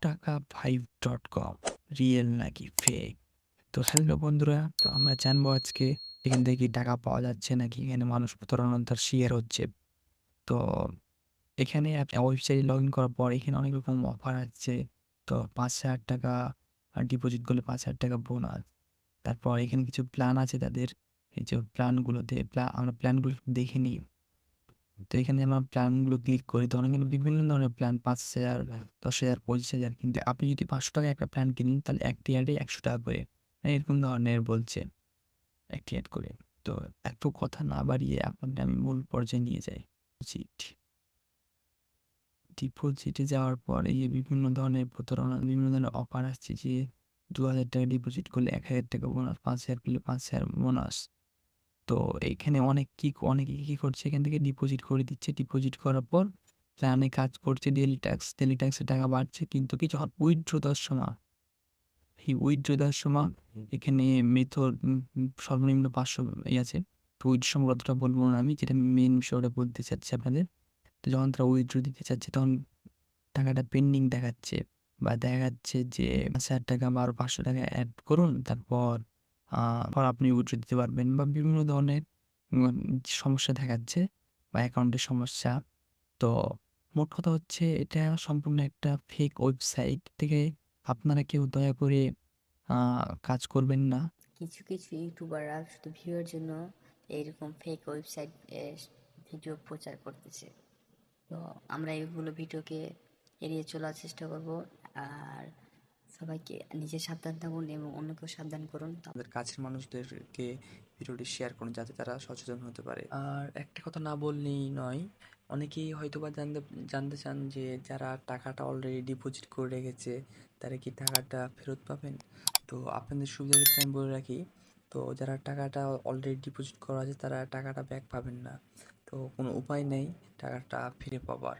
টাকা5.com real নাকি fake? তো hello বন্ধুরা, তো আমরা জানবো আজকে এখান থেকে কি টাকা পাওয়া যাচ্ছে নাকি এখানে মানুষ প্রতারণার শিকার হচ্ছে। তো এখানে ওয়েবসাইটে লগ ইন করার পর এখানে অনেক রকম অফার আসছে। তো ৫,০০০ টাকা ডিপোজিট করলে ৫,০০০ টাকা বোনাস। তারপর এখানে কিছু প্ল্যান আছে তাদের। এই যে প্ল্যানগুলোতে আমরা প্ল্যানগুলো দেখে নিই। তো এখানে আমরা প্ল্যানগুলো ক্লিক করি, তখন কিন্তু বিভিন্ন ধরনের প্ল্যান ৫,০০০, ১০,০০০, ২৫,০০০, কিন্তু আপনি যদি ৫০০ টাকা একটা প্ল্যান কিনেন তাহলে একটি অ্যাডে ১০০ টাকা করে এরকম ধরনের বলছে একটি অ্যাড করে। তো এত কথা না বাড়িয়ে আপনাকে আমি মূল পর্যায়ে নিয়ে যাই। ডিপোজিটে যাওয়ার পর এই যে বিভিন্ন ধরনের প্রতারণা, বিভিন্ন ধরনের অফার আসছে যে ২,০০০ টাকা ডিপোজিট করলে ১,০০০ টাকা বোনাস, ৫,০০০ করলে ৫,০০০ বোনাস। তো এইখানে অনেকে কি করছে, এখান থেকে ডিপোজিট করে দিচ্ছে। ডিপোজিট করার পর প্ল্যানে কাজ করছে, ডেইলি ট্যাক্সের টাকা বাড়ছে, কিন্তু কি যখন উইথড্র দেওয়ার সময়, এই উইথড্র দেওয়ার সময় এখানে মেথড সর্বনিম্ন ৫০০ আছে। তো উইথড্র সম্পর্কে অতটা বলবো না আমি, যেটা মেন বিষয়টা বলতে চাচ্ছি আপনাদের। তো যখন তারা উইথড্র দিতে চাচ্ছে তখন টাকাটা পেন্ডিং দেখাচ্ছে, বা দেখা যাচ্ছে যে ৫,০০০ টাকা বা আরও ৫০০ টাকা অ্যাড করুন, তারপর পর আপনি উইথড্র দিতে পারবেন, বা বিভিন্ন ধরনের সমস্যা দেখাচ্ছে, বা অ্যাকাউন্টের সমস্যা। তো মোট কথা হচ্ছে এটা সম্পূর্ণ একটা ফেক ওয়েবসাইট থেকে আপনারা কেউ দয়া করে কাজ করবেন না। কিছু কিছু ইউটিউবাররা শুধু ভিউয়ের জন্য এইরকম ফেক ওয়েবসাইট ভিডিও প্রচার করতেছে। তো আমরা এইগুলো ভিডিওকে এড়িয়ে চলার চেষ্টা করব। আর সবাইকে নিজে সাবধান থাকুন এবং অন্যকেও সাবধান করুন। তাদের কাছের মানুষদেরকে ভিডিওটি শেয়ার করুন যাতে তারা সচেতন হতে পারে। আর একটা কথা না বললেই নয়, অনেকেই হয়তোবা জানতে চান যে যারা টাকাটা অলরেডি ডিপোজিট করে রেখেছে তারা কি টাকাটা ফেরত পাবেন। তো আপনাদের সুবিধার ক্ষেত্রে আমি বলে রাখি, তো যারা টাকাটা অলরেডি ডিপোজিট করা আছে তারা টাকাটা ব্যাক পাবেন না। তো কোনো উপায় নেই টাকাটা ফিরে পাবার।